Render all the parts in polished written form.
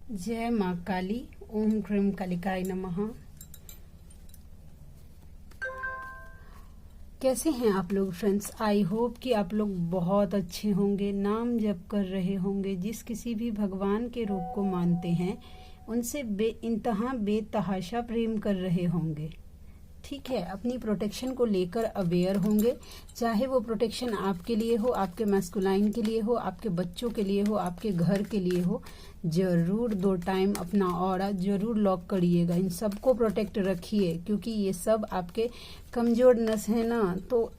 जय माँ काली। ओम ह्रीं कालिकाय नमः। कैसे हैं आप लोग फ्रेंड्स? आई होप कि आप लोग बहुत अच्छे होंगे, नाम जप कर रहे होंगे, जिस किसी भी भगवान के रूप को मानते हैं उनसे इंतहा बेतहाशा प्रेम कर रहे होंगे। ठीक है, अपनी प्रोटेक्शन को लेकर अवेयर होंगे, चाहे वो प्रोटेक्शन आपके लिए हो, आपके मैस्कुलाइन के लिए हो, आपके बच्चों के लिए हो, आपके घर के लिए हो। जरूर 2 टाइम अपना ऑरा जरूर लॉक करिएगा, इन सबको प्रोटेक्ट रखिए, क्योंकि ये सब आपके कमजोर नस है ना, तो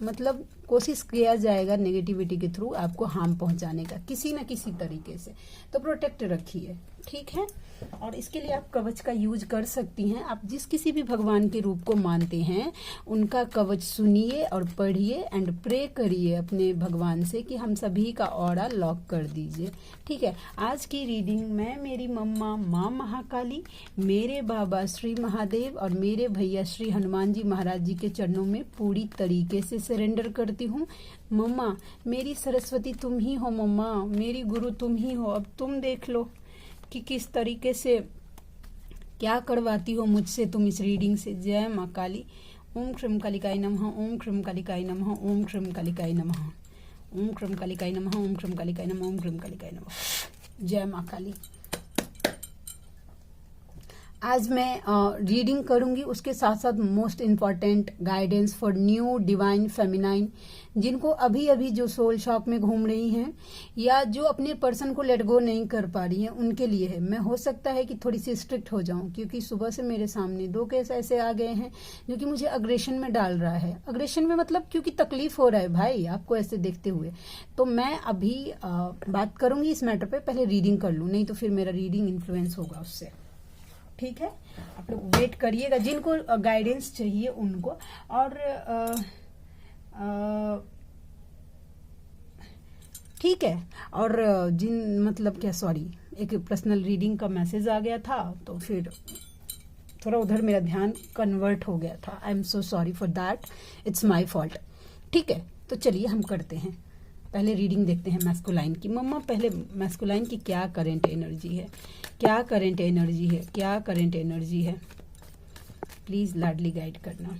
मतलब कोशिश किया जाएगा नेगेटिविटी के थ्रू आपको हार्म पहुंचाने का किसी न किसी तरीके से, तो प्रोटेक्ट रखिए। ठीक है, और इसके लिए आप कवच का यूज कर सकती हैं। आप जिस किसी भी भगवान के रूप को मानते हैं उनका कवच सुनिए और पढ़िए एंड प्रे करिए अपने भगवान से कि हम सभी का ऑरा लॉक कर दीजिए। ठीक है, आज की रीडिंग मैं मेरी मम्मा माँ महाकाली, मेरे बाबा श्री महादेव और मेरे भैया श्री हनुमान जी महाराज जी के चरणों में पूरी तरीके से सरेंडर करती हूँ। मम्मा मेरी सरस्वती तुम ही हो, मम्मा मेरी गुरु तुम ही हो। अब तुम देख लो कि किस तरीके से क्या करवाती हो मुझसे तुम इस रीडिंग से। जय माँ काली। ओम ह्रीं कालिकाय नमः। ओम ह्रीं कालिकाय नमः। ओम ह्रीं कालिकाय नमः। ओम ह्रीं कालिकाय नमः। ओम ह्रीं कालिकाय नमः। ओम ह्रीं कालिकाय नमः। जय माँ काली। आज मैं रीडिंग करूंगी, उसके साथ साथ most important guidance for new divine feminine, जिनको अभी अभी जो सोल शॉक में घूम रही हैं या जो अपने पर्सन को लेट गो नहीं कर पा रही हैं, उनके लिए है। मैं हो सकता है कि थोड़ी सी स्ट्रिक्ट हो जाऊं, क्योंकि सुबह से मेरे सामने 2 केस ऐसे आ गए हैं जो कि मुझे अग्रेशन में डाल रहा है। अग्रेशन में मतलब क्योंकि तकलीफ हो रहा है भाई आपको ऐसे देखते हुए, तो मैं अभी बात करूंगी इस मैटर पे। पहले रीडिंग कर लूं, नहीं तो फिर मेरा रीडिंग इन्फ्लुएंस होगा उससे। ठीक है, आप लोग वेट करिएगा, जिनको गाइडेंस चाहिए उनको। और ठीक है, और जिन मतलब क्या, सॉरी, एक पर्सनल रीडिंग का मैसेज आ गया था तो फिर थोड़ा उधर मेरा ध्यान कन्वर्ट हो गया था। I am so sorry for that, it's my fault. ठीक है, तो चलिए हम करते हैं। पहले रीडिंग देखते हैं मैस्कुलाइन की। मम्मा पहले मैस्कुलाइन की क्या करंट एनर्जी है, क्या करंट एनर्जी है, क्या करंट एनर्जी है, प्लीज लाडली गाइड करना।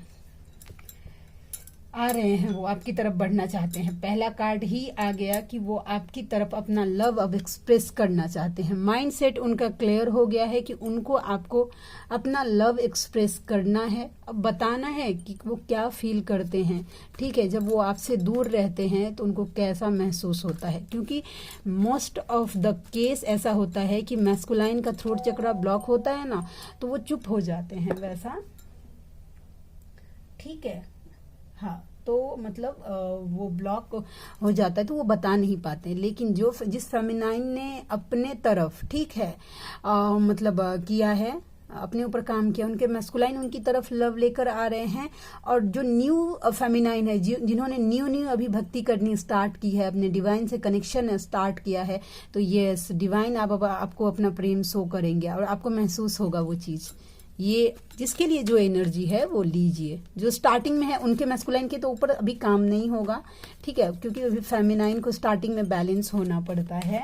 आ रहे हैं, वो आपकी तरफ बढ़ना चाहते हैं। पहला कार्ड ही आ गया कि वो आपकी तरफ अपना लव अब एक्सप्रेस करना चाहते हैं। माइंड सेट उनका क्लियर हो गया है कि उनको आपको अपना लव एक्सप्रेस करना है, अब बताना है कि वो क्या फील करते हैं। ठीक है, जब वो आपसे दूर रहते हैं तो उनको कैसा महसूस होता है, क्योंकि मोस्ट ऑफ द केस ऐसा होता है कि मैस्कुलाइन का थ्रोट चक्रा ब्लॉक होता है ना, तो वो चुप हो जाते हैं वैसा। ठीक है, हाँ, तो मतलब वो ब्लॉक हो जाता है तो वो बता नहीं पाते। लेकिन जिस फेमिनाइन ने अपने तरफ, ठीक है, मतलब किया है, अपने ऊपर काम किया, उनके मैस्कुलाइन उनकी तरफ लव लेकर आ रहे हैं। और जो न्यू फेमिनाइन है, जिन्होंने न्यू अभी भक्ति करनी स्टार्ट की है, अपने डिवाइन से कनेक्शन स्टार्ट किया है, तो यस, डिवाइन आपको अपना प्रेम शो करेंगे और आपको महसूस होगा वो चीज। ये जिसके लिए जो एनर्जी है वो लीजिए। जो स्टार्टिंग में है उनके मैस्कुलाइन के तो ऊपर अभी काम नहीं होगा, ठीक है, क्योंकि अभी फेमिनाइन को स्टार्टिंग में बैलेंस होना पड़ता है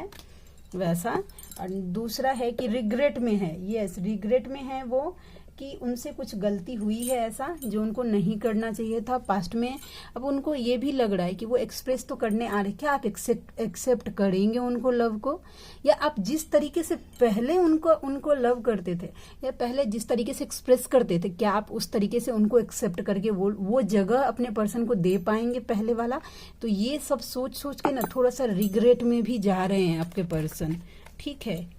वैसा। और दूसरा है कि रिग्रेट में है, यस, रिग्रेट में है वो कि उनसे कुछ गलती हुई है ऐसा जो उनको नहीं करना चाहिए था पास्ट में। अब उनको ये भी लग रहा है कि वो एक्सप्रेस तो करने आ रहे, क्या आप एक्सेप्ट करेंगे उनको, लव को? या आप जिस तरीके से पहले उनको लव करते थे या पहले जिस तरीके से एक्सप्रेस करते थे, क्या आप उस तरीके से उनको एक्सेप्ट करके वो जगह अपने पर्सन को दे पाएंगे पहले वाला? तो ये सब सोच के ना थोड़ा सा रिग्रेट में भी जा रहे हैं आपके पर्सन। ठीक है,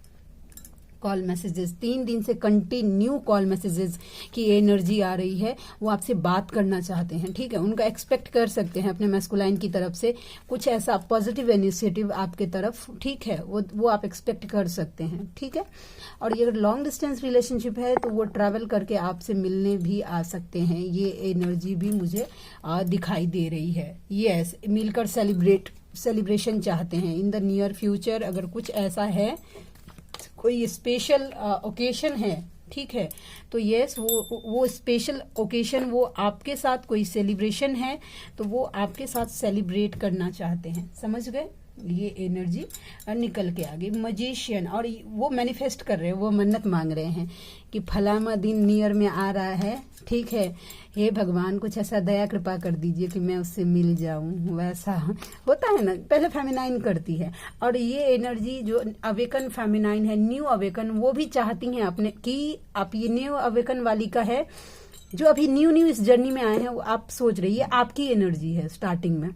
कॉल मैसेजेस 3 दिन से कंटिन्यू कॉल मैसेजेस की एनर्जी आ रही है, वो आपसे बात करना चाहते हैं। ठीक है, उनका एक्सपेक्ट कर सकते हैं अपने मैस्कुलाइन की तरफ से कुछ ऐसा पॉजिटिव इनिशिएटिव आपके तरफ। ठीक है, वो आप एक्सपेक्ट कर सकते हैं। ठीक है, और ये लॉन्ग डिस्टेंस रिलेशनशिप है तो वो ट्रैवल करके आपसे मिलने भी आ सकते हैं, ये एनर्जी भी मुझे दिखाई दे रही है। यस, मिलकर सेलिब्रेशन चाहते हैं इन द नियर फ्यूचर। अगर कुछ ऐसा है, कोई स्पेशल ओकेशन है, ठीक है, तो यस, वो स्पेशल ओकेशन, वो आपके साथ कोई सेलिब्रेशन है तो वो आपके साथ सेलिब्रेट करना चाहते हैं। समझ गए? ये एनर्जी निकल के आ गई। मजिशियन, और वो मैनिफेस्ट कर रहे हैं, वो मन्नत मांग रहे हैं कि फलाना दिन नियर में आ रहा है, ठीक है, हे भगवान कुछ ऐसा दया कृपा कर दीजिए कि मैं उससे मिल जाऊं। वैसा होता है ना, पहले फेमिनाइन करती है। और ये एनर्जी जो अवेकन फेमिनाइन है, न्यू अवेकन, वो भी चाहती हैं अपने कि आप ये न्यू अवेकन वाली का है जो अभी न्यू इस जर्नी में आए हैं, वो आप सोच रही है आपकी एनर्जी है स्टार्टिंग में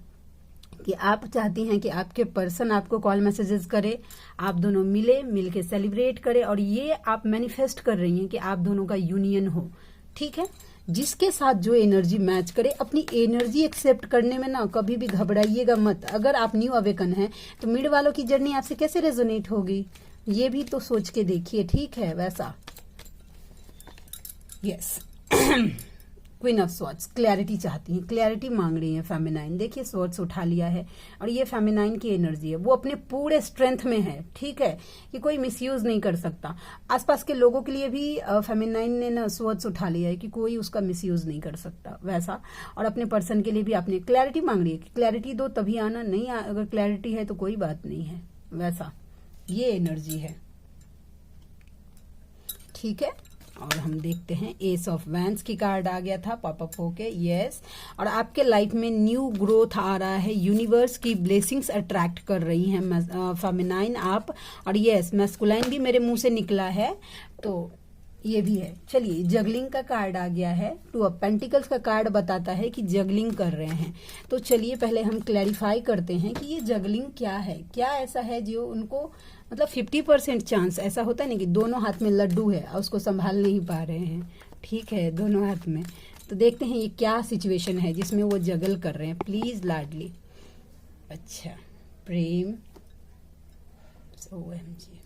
कि आप चाहती हैं कि आपके पर्सन आपको कॉल मैसेजेस करे, आप दोनों मिल के सेलिब्रेट करें, और ये आप मैनिफेस्ट कर रही हैं कि आप दोनों का यूनियन हो, ठीक है। जिसके साथ जो एनर्जी मैच करे, अपनी एनर्जी एक्सेप्ट करने में ना कभी भी घबराइएगा मत। अगर आप न्यू अवेकन हैं तो मिड वालों की जर्नी आपसे कैसे रेजोनेट होगी, ये भी तो सोच के देखिए, ठीक है। वैसा yes queen of swords clarity चाहती हैं, क्लैरिटी मांग रही है फेमिनाइन। देखिए स्वॉर्ड्स उठा लिया है, और ये फेमिनाइन की एनर्जी है, वो अपने पूरे स्ट्रेंथ में है, ठीक है, कि कोई मिसयूज नहीं कर सकता। आसपास के लोगों के लिए भी फेमिनाइन ने ना स्वॉर्ड्स उठा लिया है कि कोई उसका मिसयूज नहीं कर सकता, वैसा। और अपने पर्सन के लिए भी आपने क्लैरिटी मांग रही है कि क्लैरिटी दो तभी आना, नहीं अगर क्लैरिटी है तो कोई बात नहीं है, वैसा ये एनर्जी है, ठीक है। और हम देखते हैं एस ऑफ वैंस की कार्ड आ गया था पॉप अप होके, यस। और आपके लाइफ में न्यू ग्रोथ आ रहा है, यूनिवर्स की ब्लेसिंग्स अट्रैक्ट कर रही हैं फेमिनाइन आप, और यस मैस्कुलाइन भी मेरे मुंह से निकला है, तो ये भी है। चलिए जगलिंग का कार्ड आ गया है, 2 ऑफ पेंटिकल्स का कार्ड बताता है कि जगलिंग कर रहे हैं। तो चलिए पहले हम क्लैरिफाई करते हैं कि ये जगलिंग क्या है, क्या ऐसा है जो उनको मतलब 50% चांस ऐसा होता है ना कि दोनों हाथ में लड्डू है और उसको संभाल नहीं पा रहे हैं, ठीक है, दोनों हाथ में। तो देखते हैं ये क्या सिचुएशन है जिसमें वो जगल कर रहे हैं। प्लीज लाडली, अच्छा प्रेम, OMG,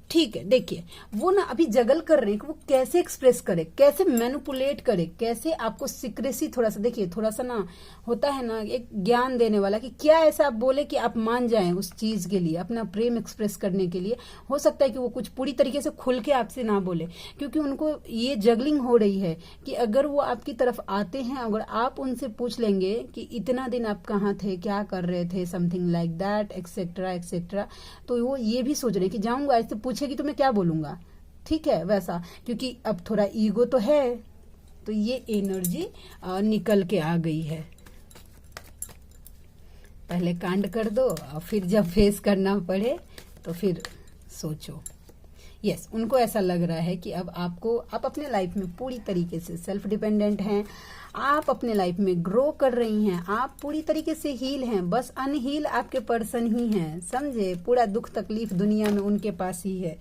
ठीक है। देखिए वो ना अभी जगल कर रहे हैं कि वो कैसे एक्सप्रेस करे, कैसे मैनिपुलेट करे, कैसे आपको सीक्रेसी थोड़ा सा, देखिए थोड़ा सा ना होता है ना एक ज्ञान देने वाला कि क्या ऐसा आप बोले कि आप मान जाएं उस चीज के लिए, अपना प्रेम एक्सप्रेस करने के लिए। हो सकता है कि वो कुछ पूरी तरीके से खुल के आपसे ना बोले, क्योंकि उनको ये जगलिंग हो रही है कि अगर वो आपकी तरफ आते हैं, अगर आप उनसे पूछ लेंगे कि इतना दिन आप कहाँ थे, क्या कर रहे थे, something like that, etcetera etcetera, तो वो ये भी सोच रहे हैं कि जाऊंगा ऐसे पूछेगी तो मैं क्या बोलूंगा, ठीक है, वैसा। क्योंकि अब थोड़ा ईगो तो है, तो ये एनर्जी निकल के आ गई है। पहले कांड कर दो और फिर जब फेस करना पड़े तो फिर सोचो। यस, उनको ऐसा लग रहा है कि अब आप अपने लाइफ में पूरी तरीके से सेल्फ डिपेंडेंट हैं, आप अपने लाइफ में ग्रो कर रही हैं, आप पूरी तरीके से हील हैं, बस अनहील आपके पर्सन ही हैं, समझे। पूरा दुख तकलीफ दुनिया में उनके पास ही है।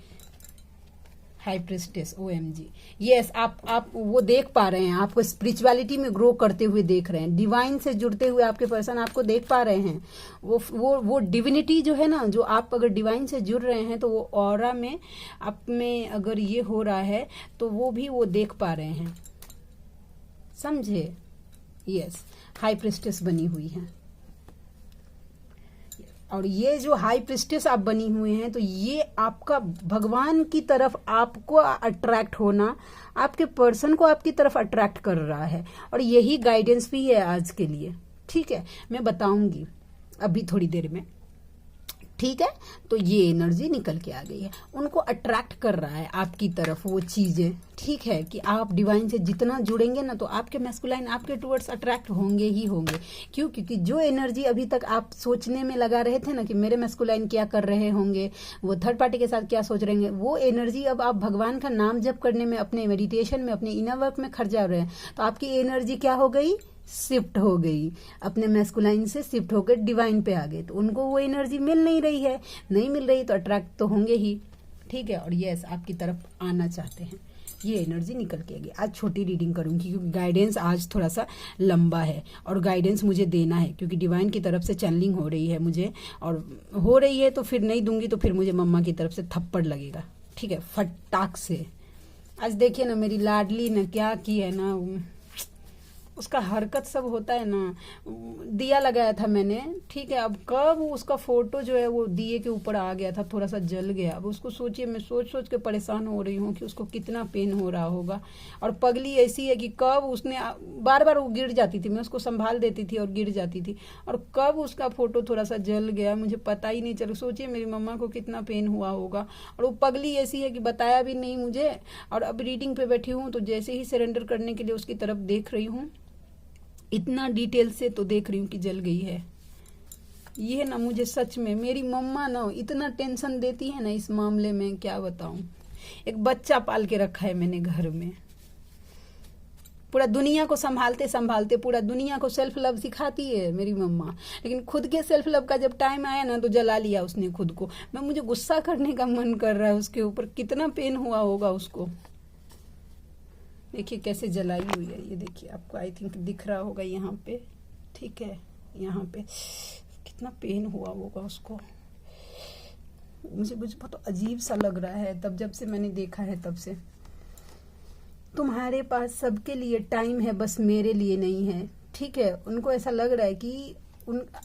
हाई प्रिस्टेस, OMG, यस, आप वो देख पा रहे हैं, आपको स्पिरिचुअलिटी में ग्रो करते हुए देख रहे हैं, डिवाइन से जुड़ते हुए आपके पर्सन आपको देख पा रहे हैं। वो डिविनिटी जो है ना, जो आप अगर डिवाइन से जुड़ रहे हैं तो वो ऑरा में आप में अगर ये हो रहा है तो वो भी वो देख पा रहे हैं, समझे। यस, हाई प्रिस्टेस बनी हुई है, और ये जो हाई प्रिस्टेस आप बनी हुए हैं, तो ये आपका भगवान की तरफ आपको अट्रैक्ट होना, आपके पर्सन को आपकी तरफ अट्रैक्ट कर रहा है, और यही गाइडेंस भी है आज के लिए, ठीक है। मैं बताऊंगी अभी थोड़ी देर में, ठीक है। तो ये एनर्जी निकल के आ गई है, उनको अट्रैक्ट कर रहा है आपकी तरफ वो चीजें, ठीक है, कि आप डिवाइन से जितना जुड़ेंगे ना तो आपके मैस्कुलाइन आपके टुवर्ड्स अट्रैक्ट होंगे ही होंगे। क्यों? क्योंकि जो एनर्जी अभी तक आप सोचने में लगा रहे थे ना कि मेरे मैस्कुलाइन क्या कर रहे होंगे, वो थर्ड पार्टी के साथ क्या सोच रहे हैं, वो एनर्जी अब आप भगवान का नाम जप करने में, अपने मेडिटेशन में, अपने इनर वर्क में खर्च जा रहे हैं, तो आपकी एनर्जी क्या हो गई, शिफ्ट हो गई, अपने मैस्कुलाइन से शिफ्ट होकर डिवाइन पे आ गए। तो उनको वो एनर्जी मिल नहीं रही है, नहीं मिल रही तो अट्रैक्ट तो होंगे ही, ठीक है। और यस, आपकी तरफ आना चाहते हैं, ये एनर्जी निकल के आएगी। आज छोटी रीडिंग करूंगी क्योंकि गाइडेंस आज थोड़ा सा लंबा है, और गाइडेंस मुझे देना है क्योंकि डिवाइन की तरफ से चैनलिंग हो रही है मुझे, और हो रही है तो फिर नहीं दूंगी तो फिर मुझे मम्मा की तरफ से थप्पड़ लगेगा, ठीक है, फटाक से। आज देखिए ना मेरी लाडली ने क्या की है ना, उसका हरकत सब होता है ना। दिया लगाया था मैंने, ठीक है, अब कब उसका फोटो जो है वो दिए के ऊपर आ गया था, थोड़ा सा जल गया। अब उसको सोचिए, मैं सोच सोच के परेशान हो रही हूँ कि उसको कितना पेन हो रहा होगा। और पगली ऐसी है कि कब उसने बार बार वो गिर जाती थी, मैं उसको संभाल देती थी और गिर जाती थी, और कब उसका फोटो थोड़ा सा जल गया मुझे पता ही नहीं चला। सोचिए मेरी मम्मा को कितना पेन हुआ होगा। और वो पगली ऐसी है कि बताया भी नहीं मुझे। और अब रीडिंग पे बैठी हूँ तो जैसे ही सरेंडर करने के लिए उसकी तरफ देख रही हूँ, इतना डिटेल से तो देख रही हूँ कि जल गई है। ये ना मुझे सच में मेरी मम्मा ना इतना टेंशन देती है ना इस मामले में, क्या बताऊं। एक बच्चा पाल के रखा है मैंने घर में, पूरा दुनिया को संभालते संभालते पूरा दुनिया को सेल्फ लव सिखाती है मेरी मम्मा, लेकिन खुद के सेल्फ लव का जब टाइम आया ना तो जला लिया उसने खुद को। मैं मुझे गुस्सा करने का मन कर रहा है उसके ऊपर, कितना पेन हुआ होगा उसको। देखिए कैसे जलाई हुई है, ये देखिए, आपको आई थिंक दिख रहा होगा यहाँ पे, ठीक है, यहाँ पे कितना पेन हुआ होगा उसको। मुझे बहुत अजीब सा लग रहा है तब, जब से मैंने देखा है तब से। तुम्हारे पास सबके लिए टाइम है, बस मेरे लिए नहीं है, ठीक है। उनको ऐसा लग रहा है कि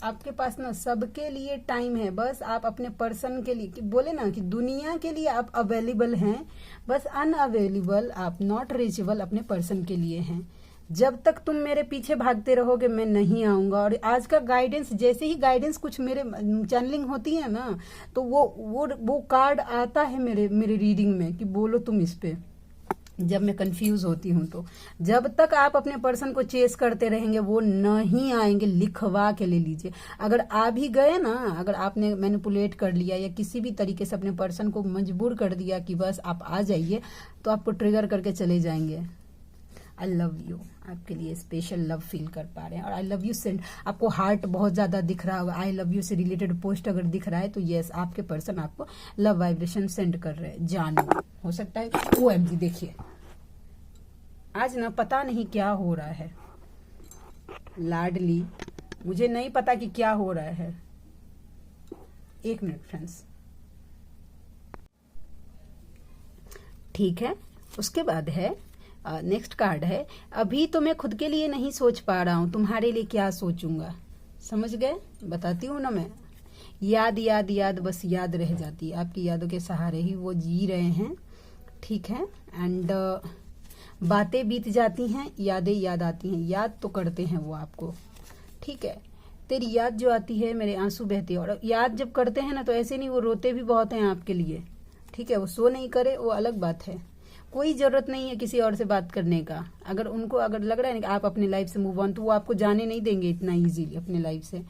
आपके पास ना सबके लिए टाइम है, बस आप अपने पर्सन के लिए, कि बोले ना कि दुनिया के लिए आप अवेलेबल हैं, बस अनअवेलेबल आप, नॉट रीचेबल अपने पर्सन के लिए हैं। जब तक तुम मेरे पीछे भागते रहोगे मैं नहीं आऊंगा। और आज का गाइडेंस, जैसे ही गाइडेंस कुछ मेरे चैनलिंग होती है ना, तो वो कार्ड आता है मेरे रीडिंग में कि बोलो तुम इस पे। जब मैं कंफ्यूज होती हूँ तो जब तक आप अपने पर्सन को चेस करते रहेंगे वो नहीं आएंगे, लिखवा के ले लीजिए। अगर आ भी गए ना, अगर आपने मैनिपुलेट कर लिया या किसी भी तरीके से अपने पर्सन को मजबूर कर दिया कि बस आप आ जाइए, तो आपको ट्रिगर करके चले जाएंगे। आई लव यू, आपके लिए स्पेशल लव फील कर पा रहे हैं। और आई लव यू सेंड, आपको हार्ट बहुत ज्यादा दिख रहा होगा, आई लव यू से रिलेटेड पोस्ट अगर दिख रहा है तो यस, आपके पर्सन आपको लव वाइब्रेशन सेंड कर रहे हैं। जानो हो सकता है OMG, देखिए आज ना पता नहीं क्या हो रहा है लाडली, मुझे नहीं पता कि क्या हो रहा है। एक मिनट फ्रेंड्स, ठीक है। उसके बाद है नेक्स्ट कार्ड है, अभी तो मैं खुद के लिए नहीं सोच पा रहा हूं, तुम्हारे लिए क्या सोचूंगा। समझ गए, बताती हूँ ना मैं। याद याद याद, बस याद रह जाती है, आपकी यादों के सहारे ही वो जी रहे हैं, ठीक है। एंड बातें बीत जाती हैं, यादें याद आती हैं, याद तो करते हैं वो आपको, ठीक है। तेरी याद जो आती है मेरे आंसू बहते हैं। और याद जब करते हैं ना तो ऐसे नहीं, वो रोते भी बहुत हैं आपके लिए, ठीक है। वो सो नहीं करे वो अलग बात है, कोई जरूरत नहीं है किसी और से बात करने का। अगर उनको अगर लग रहा है ना कि आप अपनी लाइफ से मूव ऑन, तो वो आपको जाने नहीं देंगे इतना इजीली अपने लाइफ से।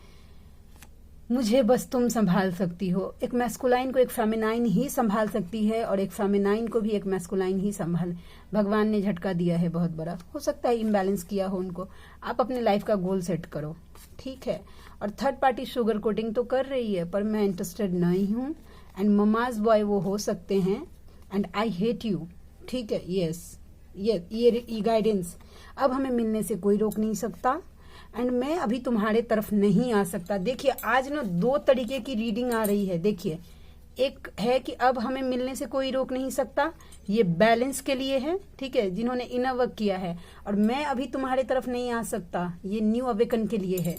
मुझे बस तुम संभाल सकती हो, एक मैस्कुलाइन को एक फेमिनाइन ही संभाल सकती है, और एक फेमिनाइन को भी एक मैस्कुलाइन ही संभाल। भगवान ने झटका दिया है बहुत बड़ा, हो सकता है इम्बैलेंस किया हो उनको। आप अपने लाइफ का गोल सेट करो, ठीक है। और थर्ड पार्टी शुगर कोटिंग तो कर रही है, पर मैं इंटरेस्टेड नहीं हूँ। एंड ममाज बॉय वो हो सकते हैं, एंड आई हेट यू, ठीक है। यस, ये गाइडेंस, अब हमें मिलने से कोई रोक नहीं सकता, एंड मैं अभी तुम्हारे तरफ नहीं आ सकता। देखिए आज ना दो तरीके की रीडिंग आ रही है। देखिए, एक है कि अब हमें मिलने से कोई रोक नहीं सकता, ये बैलेंस के लिए है, ठीक है, जिन्होंने इनर वर्क किया है। और मैं अभी तुम्हारे तरफ नहीं आ सकता, ये न्यू अवेकन के लिए है।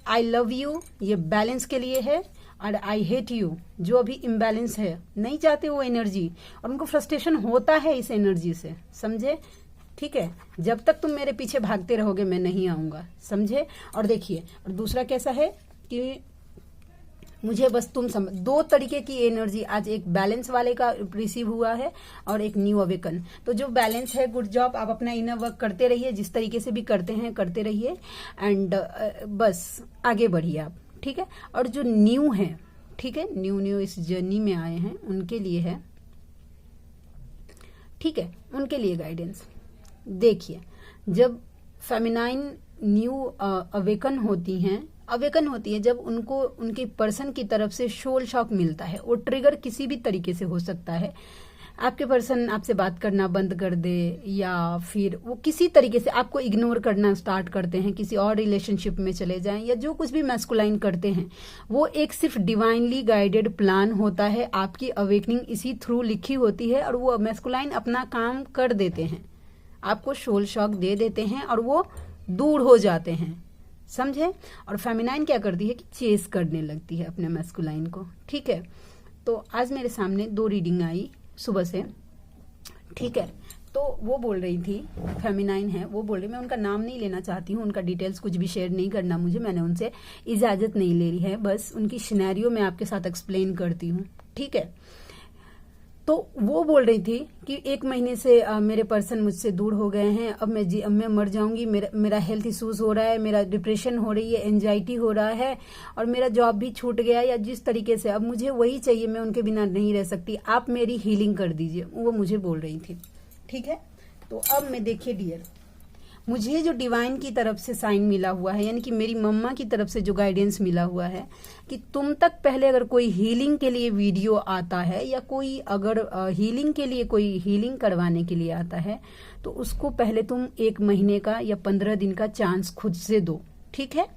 आई लव यू, ये बैलेंस के लिए है। और आई हेट यू, जो अभी इम्बैलेंस है, नहीं चाहते वो एनर्जी, और उनको फ्रस्ट्रेशन होता है इस एनर्जी से, समझे, ठीक है। जब तक तुम मेरे पीछे भागते रहोगे मैं नहीं आऊंगा, समझे। और देखिए, और दूसरा कैसा है कि मुझे बस तुम समझ, दो तरीके की एनर्जी आज एक बैलेंस वाले का रिसीव हुआ है और एक न्यू अवेकन। तो जो बैलेंस है, गुड जॉब, आप अपना इनर वर्क करते रहिए, जिस तरीके से भी करते हैं करते रहिए, एंड बस आगे बढ़िए आप, ठीक है। और जो न्यू है, ठीक है, न्यू इस जर्नी में आए हैं उनके लिए है, ठीक है, उनके लिए गाइडेंस। देखिए, जब फेमिनाइन न्यू अवेकन होती है जब उनको उनके पर्सन की तरफ से शोल शॉक मिलता है। वो ट्रिगर किसी भी तरीके से हो सकता है, आपके पर्सन आपसे बात करना बंद कर दे, या फिर वो किसी तरीके से आपको इग्नोर करना स्टार्ट करते हैं, किसी और रिलेशनशिप में चले जाएं, या जो कुछ भी मैस्कुलाइन करते हैं वो एक सिर्फ डिवाइनली गाइडेड प्लान होता है। आपकी अवेकनिंग इसी थ्रू लिखी होती है, और वो मैस्कुलाइन अपना काम कर देते हैं, आपको शोल शॉक दे देते हैं, और वो दूर हो जाते हैं, समझे। और फेमिनाइन क्या करती है कि चेस करने लगती है अपने मैस्कुलाइन को, ठीक है। तो आज मेरे सामने 2 रीडिंग आई सुबह से, ठीक है। तो वो बोल रही थी, फेमिनाइन है, वो बोल रही, मैं उनका नाम नहीं लेना चाहती हूँ, उनका डिटेल्स कुछ भी शेयर नहीं करना मुझे, मैंने उनसे इजाजत नहीं ले रही है, बस उनकी सिनेरियो मैं आपके साथ एक्सप्लेन करती हूँ, ठीक है। तो वो बोल रही थी कि 1 महीने से मेरे पर्सन मुझसे दूर हो गए हैं, अब मैं मर जाऊंगी, मेरा हेल्थ इश्यूज हो रहा है, मेरा डिप्रेशन हो रही है, एंजाइटी हो रहा है, और मेरा जॉब भी छूट गया, या जिस तरीके से अब मुझे वही चाहिए, मैं उनके बिना नहीं रह सकती, आप मेरी हीलिंग कर दीजिए, वो मुझे बोल रही थी, ठीक है। तो अब मैं देखिए डियर, मुझे जो डिवाइन की तरफ से साइन मिला हुआ है, यानी कि मेरी मम्मा की तरफ से जो गाइडेंस मिला हुआ है कि तुम तक पहले अगर कोई हीलिंग के लिए वीडियो आता है, या कोई अगर हीलिंग के लिए कोई हीलिंग करवाने के लिए आता है, तो उसको पहले तुम 1 महीने का या 15 दिन का चांस खुद से दो, ठीक है।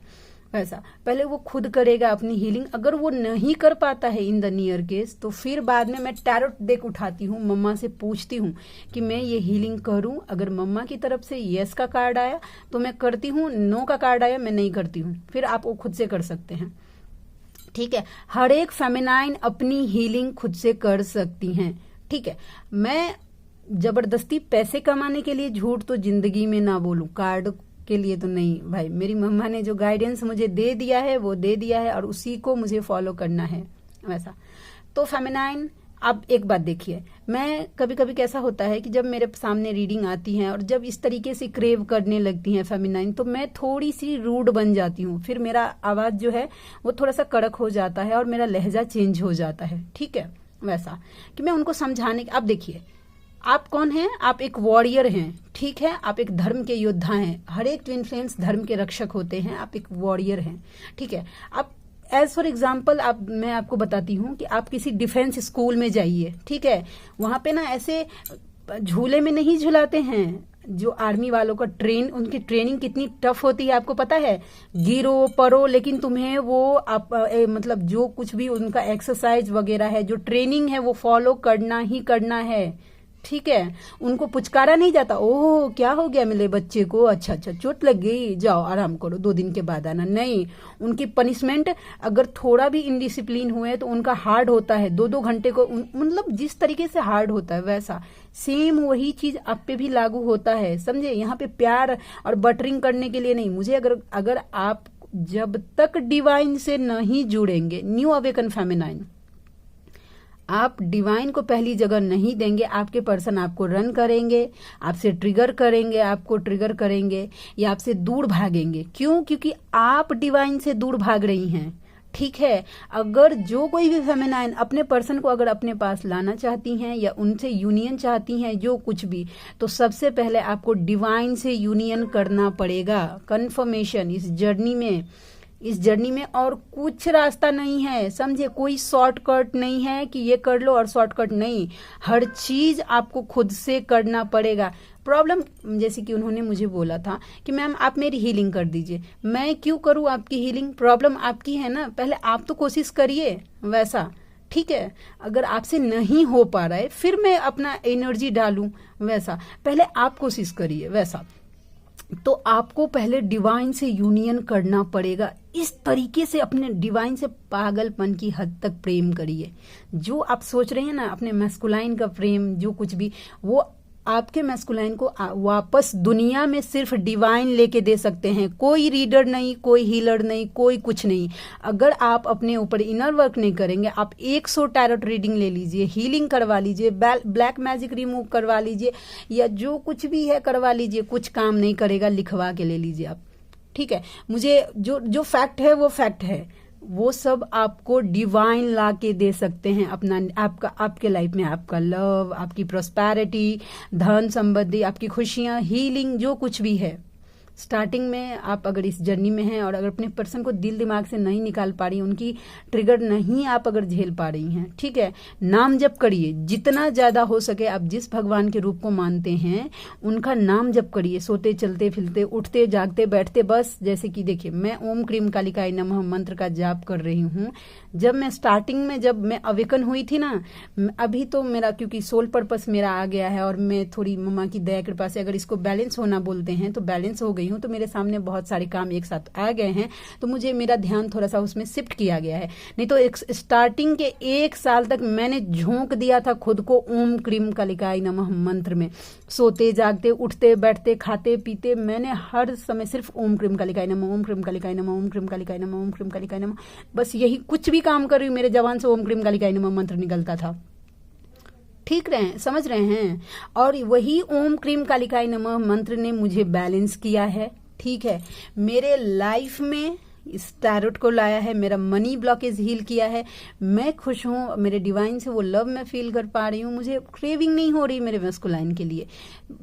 ऐसा पहले वो खुद करेगा अपनी हीलिंग, अगर वो नहीं कर पाता है इन द नियर केस, तो फिर बाद में मैं टैरोट डेक उठाती हूँ, मम्मा से पूछती हूँ कि मैं ये हीलिंग करूँ, अगर मम्मा की तरफ से यस का कार्ड आया तो मैं करती हूँ, नो का कार्ड आया मैं नहीं करती हूँ, फिर आप वो खुद से कर सकते हैं, ठीक है। हर एक फेमिनाइन अपनी हीलिंग खुद से कर सकती हैं, ठीक है। मैं जबरदस्ती पैसे कमाने के लिए झूठ तो जिंदगी में ना बोलूं, कार्ड के लिए तो नहीं भाई, मेरी मम्मा ने जो गाइडेंस मुझे दे दिया है वो दे दिया है, और उसी को मुझे फॉलो करना है, वैसा। तो फेमिनाइन, अब एक बात देखिए, मैं कभी कभी कैसा होता है कि जब मेरे सामने रीडिंग आती है और जब इस तरीके से क्रेव करने लगती हैं फेमिनाइन, तो मैं थोड़ी सी रूड बन जाती हूँ, फिर मेरा आवाज जो है वो थोड़ा सा कड़क हो जाता है और मेरा लहजा चेंज हो जाता है, ठीक है। वैसा कि मैं उनको समझाने की, अब देखिए आप कौन हैं, आप एक वॉरियर हैं, ठीक है, आप एक धर्म के योद्धा हैं, हर एक ट्विन फ्लेम्स धर्म के रक्षक होते हैं, आप एक वॉरियर हैं, ठीक है। आप एज फॉर एग्जाम्पल मैं आपको बताती हूँ कि आप किसी डिफेंस स्कूल में जाइए, ठीक है, वहां पे ना ऐसे झूले में नहीं झुलाते हैं, जो आर्मी वालों का उनकी ट्रेनिंग कितनी टफ होती है आपको पता है, गिरो परो, लेकिन तुम्हें वो मतलब जो कुछ भी उनका एक्सरसाइज वगैरह है, जो ट्रेनिंग है वो फॉलो करना ही करना है, ठीक है। उनको पुचकारा नहीं जाता, ओह क्या हो गया मेरे बच्चे को, अच्छा चोट लग गई, जाओ आराम करो 2 दिन के बाद आना, नहीं। उनकी पनिशमेंट अगर थोड़ा भी इनडिसिप्लिन हुए तो उनका हार्ड होता है, 2-2 घंटे को, मतलब जिस तरीके से हार्ड होता है वैसा सेम वही चीज आप पे भी लागू होता है, समझे। यहाँ पे प्यार और बटरिंग करने के लिए नहीं, मुझे अगर आप जब तक डिवाइन से नहीं जुड़ेंगे, न्यू अवेकन फेमिनाइन, आप डिवाइन को पहली जगह नहीं देंगे, आपके पर्सन आपको रन करेंगे, आपसे ट्रिगर करेंगे, आपको ट्रिगर करेंगे या आपसे दूर भागेंगे। क्यों? क्योंकि आप डिवाइन से दूर भाग रही हैं, ठीक है। अगर जो कोई भी फेमिनाइन अपने पर्सन को अगर अपने पास लाना चाहती हैं या उनसे यूनियन चाहती हैं, जो कुछ भी, तो सबसे पहले आपको डिवाइन से यूनियन करना पड़ेगा, कंफर्मेशन। इस जर्नी में और कुछ रास्ता नहीं है, समझे, कोई शॉर्टकट नहीं है कि ये कर लो और शॉर्टकट नहीं, हर चीज आपको खुद से करना पड़ेगा। प्रॉब्लम जैसे कि उन्होंने मुझे बोला था कि मैम आप मेरी हीलिंग कर दीजिए, मैं क्यों करूं आपकी हीलिंग, प्रॉब्लम आपकी है ना, पहले आप तो कोशिश करिए, वैसा, ठीक है। अगर आपसे नहीं हो पा रहा है फिर मैं अपना एनर्जी डालूं, वैसा, पहले आप कोशिश करिए, वैसा। तो आपको पहले डिवाइन से यूनियन करना पड़ेगा, इस तरीके से अपने डिवाइन से पागलपन की हद तक प्रेम करिए। जो आप सोच रहे हैं ना अपने मैस्कुलाइन का प्रेम, जो कुछ भी, वो आपके मैस्कुलाइन को वापस दुनिया में सिर्फ डिवाइन लेके दे सकते हैं, कोई रीडर नहीं, कोई हीलर नहीं, कोई कुछ नहीं। अगर आप अपने ऊपर इनर वर्क नहीं करेंगे, आप 100 टैरोट रीडिंग ले लीजिए, हीलिंग करवा लीजिए, ब्लैक मैजिक रिमूव करवा लीजिए, या जो कुछ भी है करवा लीजिए, कुछ काम नहीं करेगा, लिखवा के ले लीजिए आप, ठीक है। मुझे जो फैक्ट है वो फैक्ट है, वो सब आपको डिवाइन ला के दे सकते हैं, आपके लाइफ में आपका लव, आपकी प्रॉस्पेरिटी, धन संबंधी, आपकी खुशियां, हीलिंग, जो कुछ भी है। स्टार्टिंग में आप अगर इस जर्नी में हैं और अगर अपने पर्सन को दिल दिमाग से नहीं निकाल पा रही, उनकी ट्रिगर नहीं आप अगर झेल पा रही हैं, ठीक है, नाम जप करिए जितना ज्यादा हो सके। आप जिस भगवान के रूप को मानते हैं उनका नाम जप करिए, सोते चलते फिरते उठते जागते बैठते, बस जैसे कि देखिए मैं ओम क्रीम कालिकाय नमः मंत्र का जाप कर रही हूँ। जब मैं स्टार्टिंग में जब मैं अवेकन हुई थी ना, अभी तो मेरा क्योंकि सोल पर्पस मेरा आ गया है और मैं थोड़ी मम्मा की दया कृपा से, अगर इसको बैलेंस होना बोलते हैं तो बैलेंस हो गई हूँ, तो मेरे सामने बहुत सारे काम एक साथ आ गए हैं, तो मुझे मेरा ध्यान थोड़ा सा उसमें शिफ्ट किया गया है। नहीं तो एक स्टार्टिंग के 1 साल तक मैंने झोंक दिया था खुद को ओम क्रीम कालिकाय नमः मंत्र में। सोते जागते, उठते बैठते, खाते पीते, मैंने हर समय सिर्फ ओम क्रीम कालिकाय नमः, ओम क्रीम कालिकाय नमः, ओम क्रीम कालिकाय नमः, ओम क्रीम कालिकाय नमः, बस यही, कुछ भी काम कर रही हूँ मेरे जबान से ओम क्रीम कालिकाय नमः मंत्र निकलता था। ठीक रहे, समझ रहे हैं। और वही ओम क्रीम कालिकाय नमः मंत्र ने मुझे बैलेंस किया है। ठीक है, मेरे लाइफ में इस टैरोट को लाया है, मेरा मनी ब्लॉकेज हील किया है। मैं खुश हूँ, मेरे डिवाइन से वो लव मैं फील कर पा रही हूँ। मुझे क्रेविंग नहीं हो रही मेरे मैस्कुलाइन के लिए,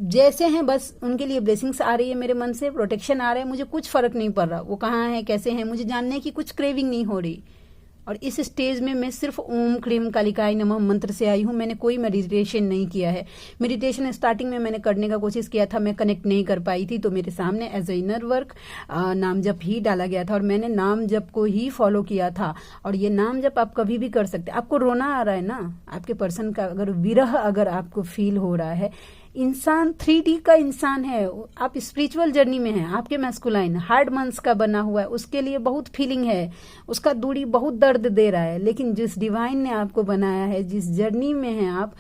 जैसे हैं बस उनके लिए ब्लेसिंग्स आ रही है मेरे मन से, प्रोटेक्शन आ रहा है, मुझे कुछ फर्क नहीं पड़ रहा वो कहाँ है कैसे हैं, मुझे जानने की कुछ क्रेविंग नहीं हो रही। और इस स्टेज में मैं सिर्फ ओम क्रीम कालिकाय नमः मंत्र से आई हूँ। मैंने कोई मेडिटेशन नहीं किया है। मेडिटेशन स्टार्टिंग में मैंने करने का कोशिश किया था, मैं कनेक्ट नहीं कर पाई थी, तो मेरे सामने एज ए इनर वर्क नाम जप ही डाला गया था और मैंने नाम जप को ही फॉलो किया था। और ये नाम जप आप कभी भी कर सकते हैं। आपको रोना आ रहा है ना, आपके पर्सन का अगर विरह अगर आपको फील हो रहा है, इंसान 3D का इंसान है, आप स्पिरिचुअल जर्नी में हैं, आपके मैस्कुलाइन हार्ड मंस का बना हुआ है, उसके लिए बहुत फीलिंग है, उसका दूरी बहुत दर्द दे रहा है। लेकिन जिस डिवाइन ने आपको बनाया है, जिस जर्नी में हैं आप,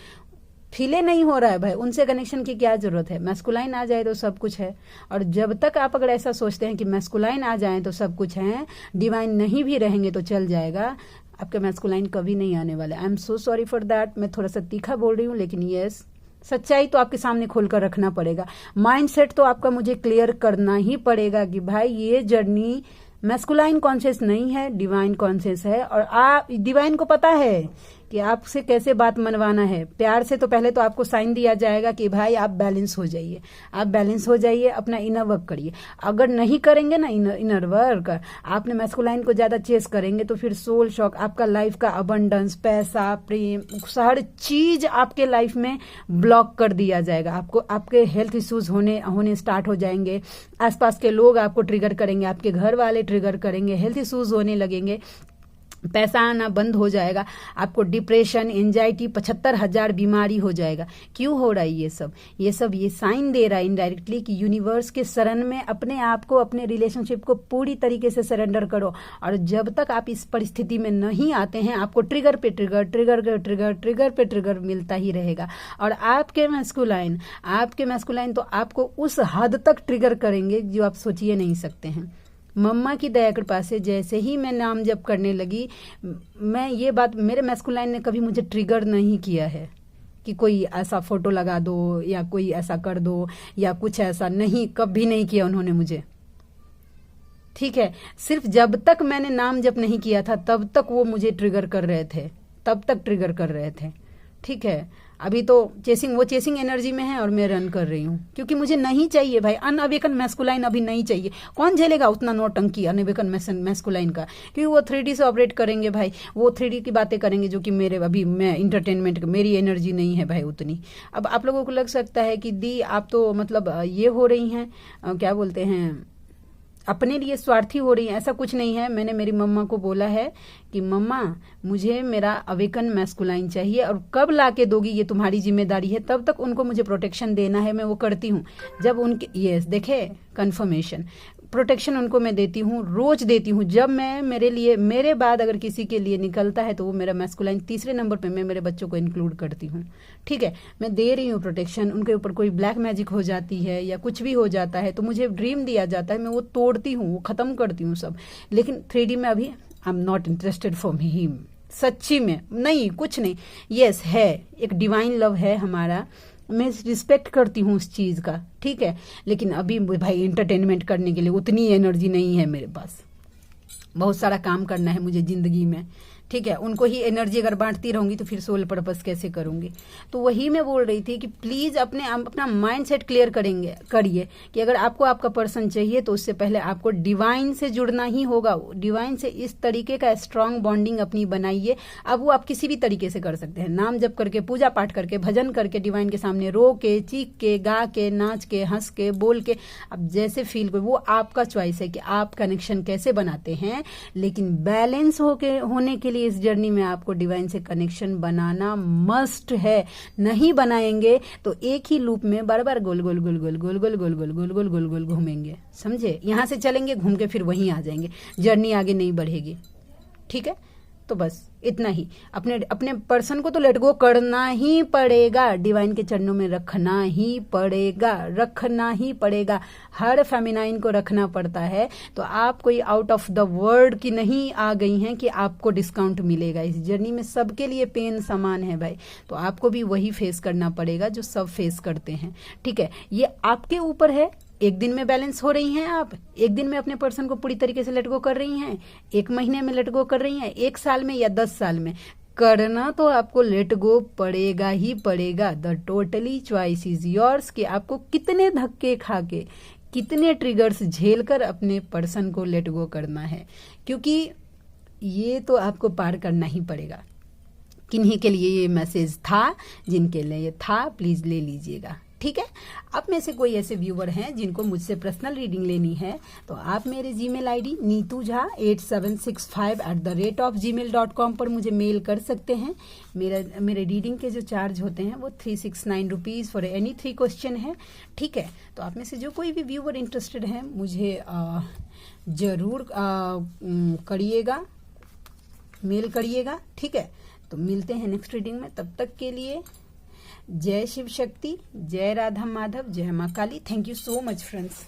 फीले नहीं हो रहा है भाई, उनसे कनेक्शन की क्या जरूरत है। मैस्कुलाइन आ जाए तो सब कुछ है। और जब तक आप अगर ऐसा सोचते हैं कि मैस्कुलाइन आ जाए तो सब कुछ है, डिवाइन नहीं भी रहेंगे तो चल जाएगा, आपके मैस्कुलाइन कभी नहीं आने वाला। I am so sorry for that. मैं थोड़ा सा तीखा बोल रही हूँ, लेकिन यस, सच्चाई तो आपके सामने खोलकर रखना पड़ेगा। माइंडसेट तो आपका मुझे क्लियर करना ही पड़ेगा कि भाई ये जर्नी मैस्कुलाइन कॉन्शियस नहीं है, डिवाइन कॉन्शियस है। और आप डिवाइन को पता है कि आपसे कैसे बात मनवाना है। प्यार से तो पहले तो आपको साइन दिया जाएगा कि भाई आप बैलेंस हो जाइए, आप बैलेंस हो जाइए, अपना इनर वर्क करिए। अगर नहीं करेंगे ना इनर वर्क, आपने मैस्कुलाइन को ज्यादा चेस करेंगे तो फिर सोल शॉक, आपका लाइफ का अबंडेंस, पैसा, प्रेम, हर चीज आपके लाइफ में ब्लॉक कर दिया जाएगा। आपको आपके हेल्थ इश्यूज होने स्टार्ट हो जाएंगे। आसपास के लोग आपको ट्रिगर करेंगे, आपके घर वाले ट्रिगर करेंगे, हेल्थ इश्यूज होने लगेंगे, पैसा आना बंद हो जाएगा, आपको डिप्रेशन, एंजाइटी, 75,000 बीमारी हो जाएगा। क्यों हो रहा है ये सब ये साइन दे रहा है इनडायरेक्टली कि यूनिवर्स के शरण में अपने आप को, अपने रिलेशनशिप को पूरी तरीके से सरेंडर करो। और जब तक आप इस परिस्थिति में नहीं आते हैं, आपको ट्रिगर पे ट्रिगर, ट्रिगर पे ट्रिगर, ट्रिगर पे ट्रिगर मिलता ही रहेगा। और आपके मैस्कुलाइन तो आपको उस हद तक ट्रिगर करेंगे जो आप सोचिए नहीं सकते हैं। मम्मा की दया कृपा से जैसे ही मैं नाम जप करने लगी, मैं ये बात, मेरे मैस्कुलाइन ने कभी मुझे ट्रिगर नहीं किया है कि कोई ऐसा फोटो लगा दो या कोई ऐसा कर दो या कुछ ऐसा, नहीं, कभी नहीं किया उन्होंने मुझे। ठीक है, सिर्फ जब तक मैंने नाम जप नहीं किया था तब तक वो मुझे ट्रिगर कर रहे थे, तब तक ट्रिगर कर रहे थे। ठीक है, अभी तो वो चेसिंग एनर्जी में है और मैं रन कर रही हूँ, क्योंकि मुझे नहीं चाहिए भाई अनअवेकन मैस्कुलाइन, अभी नहीं चाहिए। कौन झेलेगा उतना नौटंकी अनअवेकन मैस्कुलाइन का, क्योंकि वो 3D से ऑपरेट करेंगे भाई, वो 3D की बातें करेंगे जो कि मेरे, अभी मैं इंटरटेनमेंट, मेरी एनर्जी नहीं है भाई उतनी। अब आप लोगों को लग सकता है कि दी आप तो मतलब ये हो रही हैं, क्या बोलते हैं, अपने लिए स्वार्थी हो रही है। ऐसा कुछ नहीं है। मैंने मेरी मम्मा को बोला है कि मम्मा मुझे मेरा अवेकन मैस्कुलाइन चाहिए, और कब लाके दोगी ये तुम्हारी जिम्मेदारी है, तब तक उनको मुझे प्रोटेक्शन देना है, मैं वो करती हूँ। जब उनके यस देखे कंफर्मेशन, प्रोटेक्शन उनको मैं देती हूँ, रोज देती हूँ। जब मैं मेरे बाद अगर किसी के लिए निकलता है तो वो मेरा मैस्कुलाइन तीसरे नंबर पे मैं मेरे बच्चों को इंक्लूड करती हूँ। ठीक है, मैं दे रही हूँ प्रोटेक्शन। उनके ऊपर कोई ब्लैक मैजिक हो जाती है या कुछ भी हो जाता है तो मुझे ड्रीम दिया जाता है, मैं वो तोड़ती हूँ, वो खत्म करती हूँ सब। लेकिन 3D में अभी I am not interested for him, सच्ची में नहीं, कुछ नहीं। यस है, एक डिवाइन लव है हमारा, मैं रिस्पेक्ट करती हूँ उस चीज का। ठीक है, लेकिन अभी भाई इंटरटेनमेंट करने के लिए उतनी एनर्जी नहीं है मेरे पास, बहुत सारा काम करना है मुझे जिंदगी में। ठीक है, उनको ही एनर्जी अगर बांटती रहूंगी तो फिर सोल पर्पस कैसे करूंगी। तो वही मैं बोल रही थी कि प्लीज अपना माइंड सेट क्लियर करिए कि अगर आपको आपका पर्सन चाहिए तो उससे पहले आपको डिवाइन से जुड़ना ही होगा। डिवाइन से इस तरीके का स्ट्रांग बॉन्डिंग अपनी बनाइए। अब वो आप किसी भी तरीके से कर सकते हैं, नाम जप करके, पूजा पाठ करके, भजन करके, डिवाइन के सामने रो के, चीख के, गा के, नाच के, हंस के, बोल के, अब जैसे फील को, वो आपका चॉइस है कि आप कनेक्शन कैसे बनाते हैं। लेकिन बैलेंस होने के लिए इस जर्नी में आपको डिवाइन से कनेक्शन बनाना मस्ट है। नहीं बनाएंगे तो एक ही लूप में बार बार गोल गोल गोल गोल गोल गोल गोल गोल गोल गोल गोल गोल घूमेंगे, समझे? यहां से चलेंगे, घूम के फिर वहीं आ जाएंगे, जर्नी आगे नहीं बढ़ेगी। ठीक है, तो बस इतना ही। अपने अपने पर्सन को तो लेट गो करना ही पड़ेगा, डिवाइन के चरणों में रखना ही पड़ेगा, रखना ही पड़ेगा। हर फेमिनाइन को रखना पड़ता है। तो आप कोई आउट ऑफ द वर्ल्ड की नहीं आ गई हैं कि आपको डिस्काउंट मिलेगा। इस जर्नी में सबके लिए पेन समान है भाई, तो आपको भी वही फेस करना पड़ेगा जो सब फेस करते हैं। ठीक है, ये आपके ऊपर है। एक दिन में बैलेंस हो रही हैं आप, एक दिन में अपने पर्सन को पूरी तरीके से लेट गो कर रही हैं, एक महीने में लेट गो कर रही हैं, एक साल में या 10 साल में, करना तो आपको लेट गो पड़ेगा ही पड़ेगा। The totally choice is yours कि आपको कितने धक्के खा के, कितने ट्रिगर्स झेल कर अपने पर्सन को लेट गो करना है, क्योंकि ये तो आपको पार करना ही पड़ेगा। किन्हीं के लिए ये मैसेज था, जिनके लिए ये था प्लीज ले लीजिएगा। ठीक है, आप में से कोई ऐसे व्यूवर हैं जिनको मुझसे पर्सनल रीडिंग लेनी है तो आप मेरे जीमेल आईडी neetujha8765@gmail.com पर मुझे मेल कर सकते हैं। मेरे रीडिंग के जो चार्ज होते हैं वो 369 रुपीज़ फॉर एनी 3 क्वेश्चन है। ठीक है, तो आप में से जो कोई भी व्यूवर इंटरेस्टेड है मुझे जरूर करिएगा, मेल करिएगा। ठीक है, तो मिलते हैं नेक्स्ट रीडिंग में, तब तक के लिए जय शिव शक्ति, जय राधा माधव, जय माँ Kali. Thank you so much friends.